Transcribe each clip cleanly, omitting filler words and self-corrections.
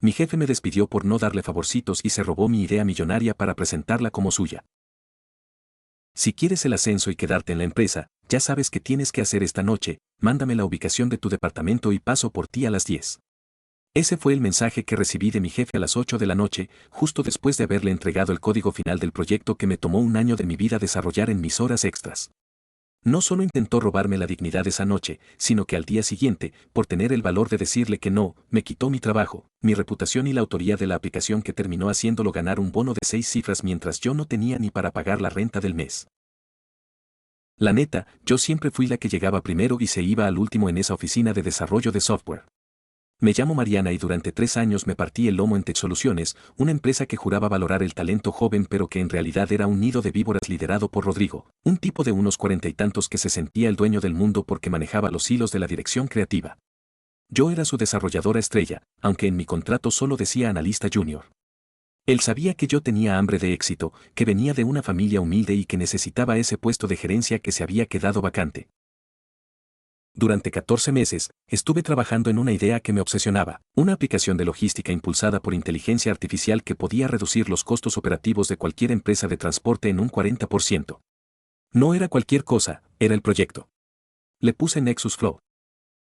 Mi jefe me despidió por no darle favorcitos y se robó mi idea millonaria para presentarla como suya. Si quieres el ascenso y quedarte en la empresa, ya sabes qué tienes que hacer esta noche, mándame la ubicación de tu departamento y paso por ti a las 10. Ese fue el mensaje que recibí de mi jefe a las 8 de la noche, justo después de haberle entregado el código final del proyecto que me tomó un año de mi vida desarrollar en mis horas extras. No solo intentó robarme la dignidad esa noche, sino que al día siguiente, por tener el valor de decirle que no, me quitó mi trabajo, mi reputación y la autoría de la aplicación que terminó haciéndolo ganar un bono de 6 cifras mientras yo no tenía ni para pagar la renta del mes. La neta, yo siempre fui la que llegaba primero y se iba al último en esa oficina de desarrollo de software. Me llamo Mariana y durante 3 años me partí el lomo en Tech Soluciones, una empresa que juraba valorar el talento joven pero que en realidad era un nido de víboras liderado por Rodrigo, un tipo de unos 40 y tantos que se sentía el dueño del mundo porque manejaba los hilos de la dirección creativa. Yo era su desarrolladora estrella, aunque en mi contrato solo decía analista junior. Él sabía que yo tenía hambre de éxito, que venía de una familia humilde y que necesitaba ese puesto de gerencia que se había quedado vacante. Durante 14 meses, estuve trabajando en una idea que me obsesionaba, una aplicación de logística impulsada por inteligencia artificial que podía reducir los costos operativos de cualquier empresa de transporte en un 40%. No era cualquier cosa, era el proyecto. Le puse Nexus Flow.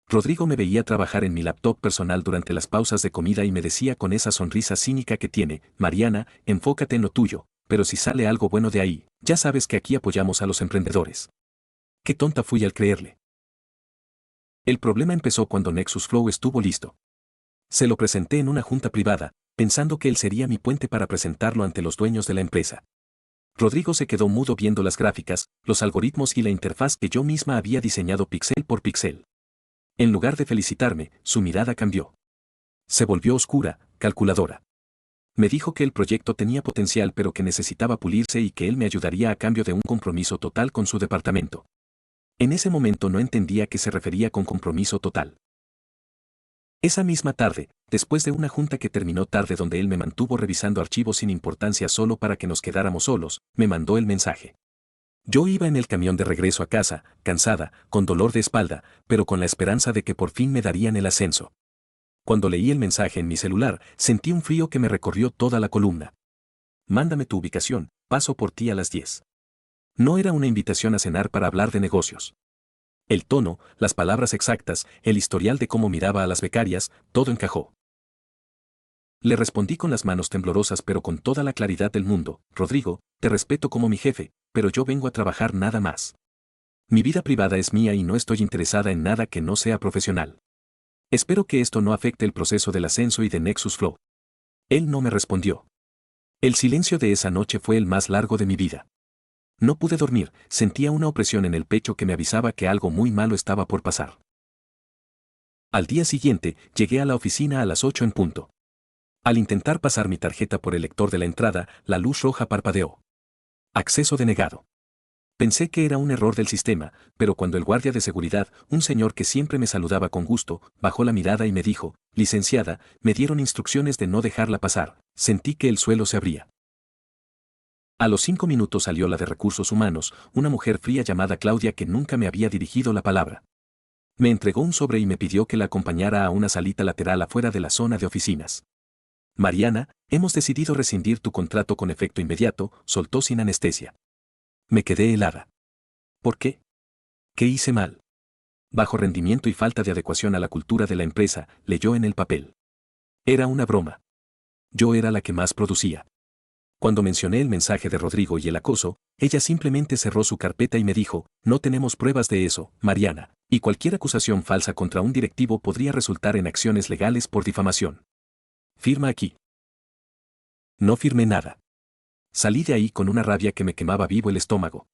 Rodrigo me veía trabajar en mi laptop personal durante las pausas de comida y me decía con esa sonrisa cínica que tiene, Mariana, enfócate en lo tuyo, pero si sale algo bueno de ahí, ya sabes que aquí apoyamos a los emprendedores. Qué tonta fui al creerle. El problema empezó cuando Nexus Flow estuvo listo. Se lo presenté en una junta privada, pensando que él sería mi puente para presentarlo ante los dueños de la empresa. Rodrigo se quedó mudo viendo las gráficas, los algoritmos y la interfaz que yo misma había diseñado píxel por píxel. En lugar de felicitarme, su mirada cambió. Se volvió oscura, calculadora. Me dijo que el proyecto tenía potencial pero que necesitaba pulirse y que él me ayudaría a cambio de un compromiso total con su departamento. En ese momento no entendía a qué se refería con compromiso total. Esa misma tarde, después de una junta que terminó tarde donde él me mantuvo revisando archivos sin importancia solo para que nos quedáramos solos, me mandó el mensaje. Yo iba en el camión de regreso a casa, cansada, con dolor de espalda, pero con la esperanza de que por fin me darían el ascenso. Cuando leí el mensaje en mi celular, sentí un frío que me recorrió toda la columna. Mándame tu ubicación, paso por ti a las 10. No era una invitación a cenar para hablar de negocios. El tono, las palabras exactas, el historial de cómo miraba a las becarias, todo encajó. Le respondí con las manos temblorosas pero con toda la claridad del mundo, Rodrigo, te respeto como mi jefe, pero yo vengo a trabajar nada más. Mi vida privada es mía y no estoy interesada en nada que no sea profesional. Espero que esto no afecte el proceso del ascenso y de Nexus Flow. Él no me respondió. El silencio de esa noche fue el más largo de mi vida. No pude dormir, sentía una opresión en el pecho que me avisaba que algo muy malo estaba por pasar. Al día siguiente, llegué a la oficina a las 8 en punto. Al intentar pasar mi tarjeta por el lector de la entrada, la luz roja parpadeó. Acceso denegado. Pensé que era un error del sistema, pero cuando el guardia de seguridad, un señor que siempre me saludaba con gusto, bajó la mirada y me dijo, licenciada, me dieron instrucciones de no dejarla pasar, sentí que el suelo se abría. A los 5 minutos salió la de Recursos Humanos, una mujer fría llamada Claudia que nunca me había dirigido la palabra. Me entregó un sobre y me pidió que la acompañara a una salita lateral afuera de la zona de oficinas. Mariana, hemos decidido rescindir tu contrato con efecto inmediato, soltó sin anestesia. Me quedé helada. ¿Por qué? ¿Qué hice mal? Bajo rendimiento y falta de adecuación a la cultura de la empresa, leyó en el papel. Era una broma. Yo era la que más producía. Cuando mencioné el mensaje de Rodrigo y el acoso, ella simplemente cerró su carpeta y me dijo, no tenemos pruebas de eso, Mariana, y cualquier acusación falsa contra un directivo podría resultar en acciones legales por difamación. Firma aquí. No firmé nada. Salí de ahí con una rabia que me quemaba vivo el estómago.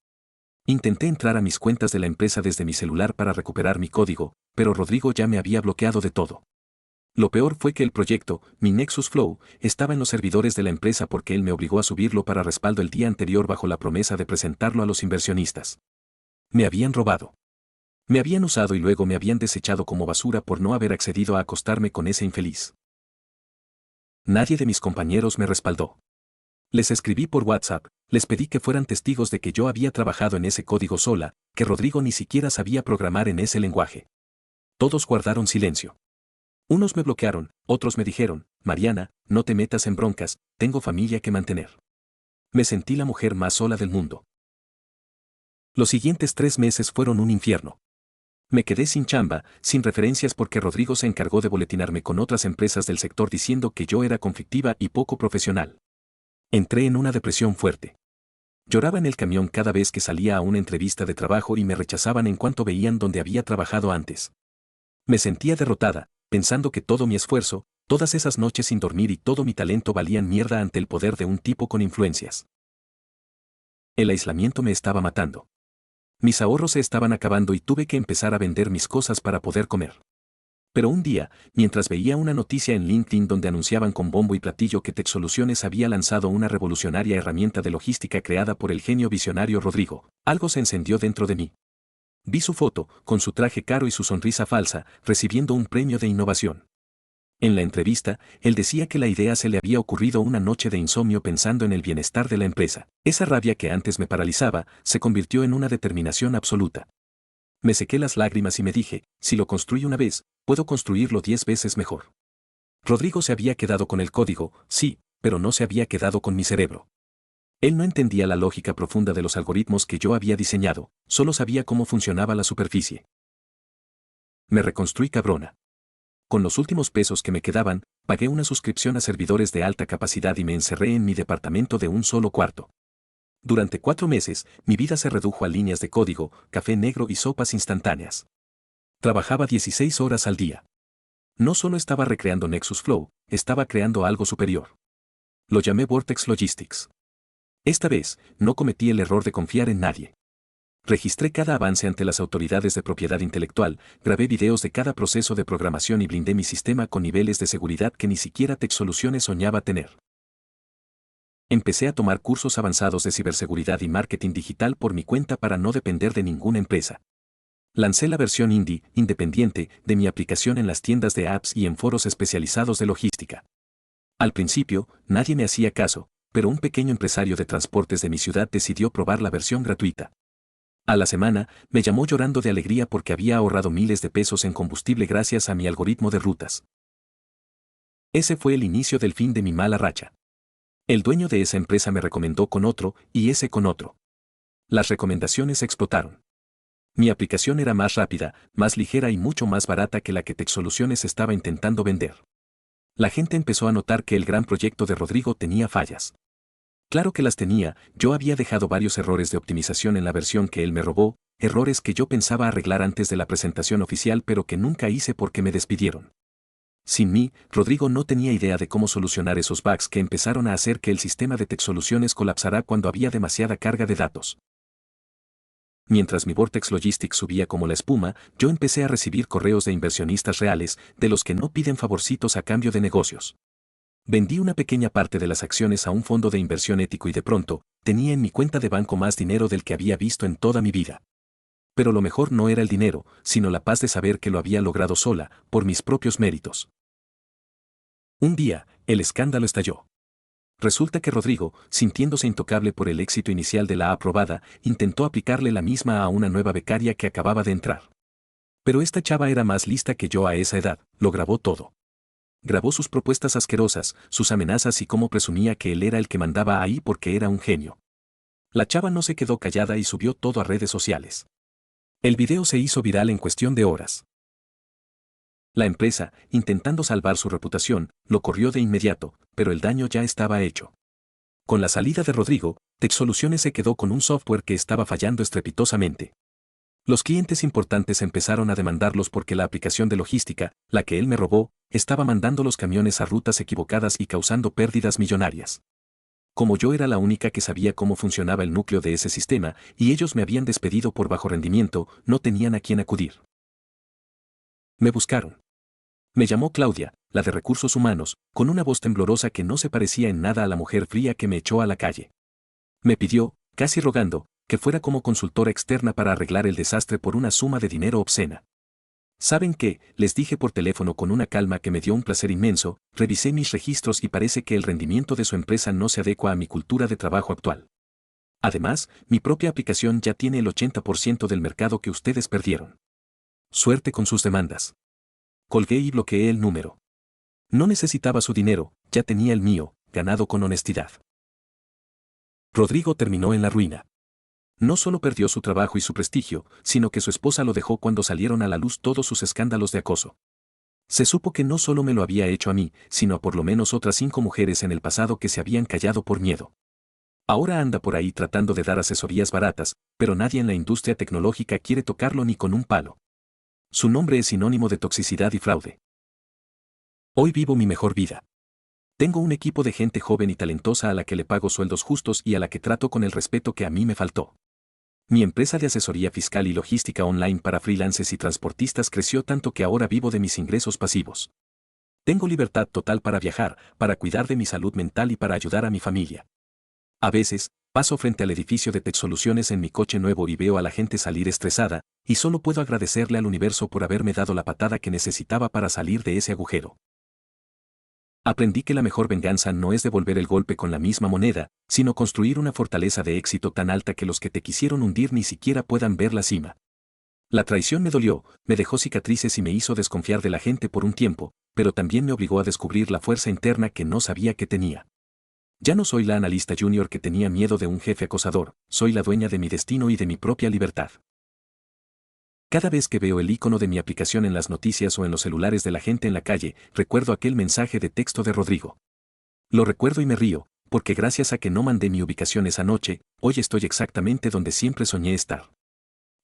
Intenté entrar a mis cuentas de la empresa desde mi celular para recuperar mi código, pero Rodrigo ya me había bloqueado de todo. Lo peor fue que el proyecto, mi Nexus Flow, estaba en los servidores de la empresa porque él me obligó a subirlo para respaldo el día anterior bajo la promesa de presentarlo a los inversionistas. Me habían robado. Me habían usado y luego me habían desechado como basura por no haber accedido a acostarme con ese infeliz. Nadie de mis compañeros me respaldó. Les escribí por WhatsApp, les pedí que fueran testigos de que yo había trabajado en ese código sola, que Rodrigo ni siquiera sabía programar en ese lenguaje. Todos guardaron silencio. Unos me bloquearon, otros me dijeron, Mariana, no te metas en broncas, tengo familia que mantener. Me sentí la mujer más sola del mundo. Los siguientes 3 meses fueron un infierno. Me quedé sin chamba, sin referencias porque Rodrigo se encargó de boletinarme con otras empresas del sector diciendo que yo era conflictiva y poco profesional. Entré en una depresión fuerte. Lloraba en el camión cada vez que salía a una entrevista de trabajo y me rechazaban en cuanto veían donde había trabajado antes. Me sentía derrotada, pensando que todo mi esfuerzo, todas esas noches sin dormir y todo mi talento valían mierda ante el poder de un tipo con influencias. El aislamiento me estaba matando. Mis ahorros se estaban acabando y tuve que empezar a vender mis cosas para poder comer. Pero un día, mientras veía una noticia en LinkedIn donde anunciaban con bombo y platillo que TechSoluciones había lanzado una revolucionaria herramienta de logística creada por el genio visionario Rodrigo, algo se encendió dentro de mí. Vi su foto, con su traje caro y su sonrisa falsa, recibiendo un premio de innovación. En la entrevista, él decía que la idea se le había ocurrido una noche de insomnio pensando en el bienestar de la empresa. Esa rabia que antes me paralizaba, se convirtió en una determinación absoluta. Me sequé las lágrimas y me dije, si lo construyo una vez, puedo construirlo 10 veces mejor. Rodrigo se había quedado con el código, sí, pero no se había quedado con mi cerebro. Él no entendía la lógica profunda de los algoritmos que yo había diseñado, solo sabía cómo funcionaba la superficie. Me reconstruí cabrona. Con los últimos pesos que me quedaban, pagué una suscripción a servidores de alta capacidad y me encerré en mi departamento de un solo cuarto. Durante 4 meses, mi vida se redujo a líneas de código, café negro y sopas instantáneas. Trabajaba 16 horas al día. No solo estaba recreando Nexus Flow, estaba creando algo superior. Lo llamé Vortex Logistics. Esta vez, no cometí el error de confiar en nadie. Registré cada avance ante las autoridades de propiedad intelectual, grabé videos de cada proceso de programación y blindé mi sistema con niveles de seguridad que ni siquiera TechSoluciones soñaba tener. Empecé a tomar cursos avanzados de ciberseguridad y marketing digital por mi cuenta para no depender de ninguna empresa. Lancé la versión indie, independiente, de mi aplicación en las tiendas de apps y en foros especializados de logística. Al principio, nadie me hacía caso, pero un pequeño empresario de transportes de mi ciudad decidió probar la versión gratuita. A la semana, me llamó llorando de alegría porque había ahorrado miles de pesos en combustible gracias a mi algoritmo de rutas. Ese fue el inicio del fin de mi mala racha. El dueño de esa empresa me recomendó con otro, y ese con otro. Las recomendaciones explotaron. Mi aplicación era más rápida, más ligera y mucho más barata que la que TechSoluciones estaba intentando vender. La gente empezó a notar que el gran proyecto de Rodrigo tenía fallas. Claro que las tenía, yo había dejado varios errores de optimización en la versión que él me robó, errores que yo pensaba arreglar antes de la presentación oficial pero que nunca hice porque me despidieron. Sin mí, Rodrigo no tenía idea de cómo solucionar esos bugs que empezaron a hacer que el sistema de TechSoluciones colapsara cuando había demasiada carga de datos. Mientras mi Vortex Logistics subía como la espuma, yo empecé a recibir correos de inversionistas reales, de los que no piden favorcitos a cambio de negocios. Vendí una pequeña parte de las acciones a un fondo de inversión ético y de pronto, tenía en mi cuenta de banco más dinero del que había visto en toda mi vida. Pero lo mejor no era el dinero, sino la paz de saber que lo había logrado sola, por mis propios méritos. Un día, el escándalo estalló. Resulta que Rodrigo, sintiéndose intocable por el éxito inicial de la aprobada, intentó aplicarle la misma a una nueva becaria que acababa de entrar. Pero esta chava era más lista que yo a esa edad, lo grabó todo. Grabó sus propuestas asquerosas, sus amenazas y cómo presumía que él era el que mandaba ahí porque era un genio. La chava no se quedó callada y subió todo a redes sociales. El video se hizo viral en cuestión de horas. La empresa, intentando salvar su reputación, lo corrió de inmediato, pero el daño ya estaba hecho. Con la salida de Rodrigo, TechSoluciones se quedó con un software que estaba fallando estrepitosamente. Los clientes importantes empezaron a demandarlos porque la aplicación de logística, la que él me robó, estaba mandando los camiones a rutas equivocadas y causando pérdidas millonarias. Como yo era la única que sabía cómo funcionaba el núcleo de ese sistema, y ellos me habían despedido por bajo rendimiento, no tenían a quién acudir. Me buscaron. Me llamó Claudia, la de Recursos Humanos, con una voz temblorosa que no se parecía en nada a la mujer fría que me echó a la calle. Me pidió, casi rogando, que fuera como consultora externa para arreglar el desastre por una suma de dinero obscena. ¿Saben qué? Les dije por teléfono con una calma que me dio un placer inmenso, revisé mis registros y parece que el rendimiento de su empresa no se adecua a mi cultura de trabajo actual. Además, mi propia aplicación ya tiene el 80% del mercado que ustedes perdieron. Suerte con sus demandas. Colgué y bloqueé el número. No necesitaba su dinero, ya tenía el mío, ganado con honestidad. Rodrigo terminó en la ruina. No solo perdió su trabajo y su prestigio, sino que su esposa lo dejó cuando salieron a la luz todos sus escándalos de acoso. Se supo que no solo me lo había hecho a mí, sino a por lo menos otras 5 mujeres en el pasado que se habían callado por miedo. Ahora anda por ahí tratando de dar asesorías baratas, pero nadie en la industria tecnológica quiere tocarlo ni con un palo. Su nombre es sinónimo de toxicidad y fraude. Hoy vivo mi mejor vida. Tengo un equipo de gente joven y talentosa a la que le pago sueldos justos y a la que trato con el respeto que a mí me faltó. Mi empresa de asesoría fiscal y logística online para freelancers y transportistas creció tanto que ahora vivo de mis ingresos pasivos. Tengo libertad total para viajar, para cuidar de mi salud mental y para ayudar a mi familia. A veces, paso frente al edificio de Tech Soluciones en mi coche nuevo y veo a la gente salir estresada, y solo puedo agradecerle al universo por haberme dado la patada que necesitaba para salir de ese agujero. Aprendí que la mejor venganza no es devolver el golpe con la misma moneda, sino construir una fortaleza de éxito tan alta que los que te quisieron hundir ni siquiera puedan ver la cima. La traición me dolió, me dejó cicatrices y me hizo desconfiar de la gente por un tiempo, pero también me obligó a descubrir la fuerza interna que no sabía que tenía. Ya no soy la analista junior que tenía miedo de un jefe acosador, soy la dueña de mi destino y de mi propia libertad. Cada vez que veo el icono de mi aplicación en las noticias o en los celulares de la gente en la calle, recuerdo aquel mensaje de texto de Rodrigo. Lo recuerdo y me río, porque gracias a que no mandé mi ubicación esa noche, hoy estoy exactamente donde siempre soñé estar.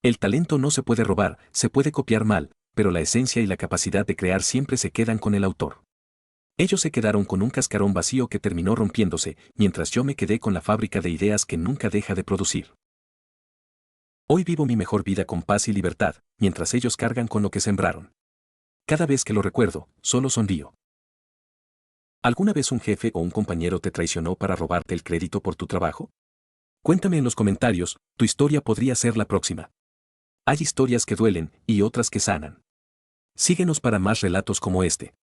El talento no se puede robar, se puede copiar mal, pero la esencia y la capacidad de crear siempre se quedan con el autor. Ellos se quedaron con un cascarón vacío que terminó rompiéndose, mientras yo me quedé con la fábrica de ideas que nunca deja de producir. Hoy vivo mi mejor vida con paz y libertad, mientras ellos cargan con lo que sembraron. Cada vez que lo recuerdo, solo sonrío. ¿Alguna vez un jefe o un compañero te traicionó para robarte el crédito por tu trabajo? Cuéntame en los comentarios, tu historia podría ser la próxima. Hay historias que duelen y otras que sanan. Síguenos para más relatos como este.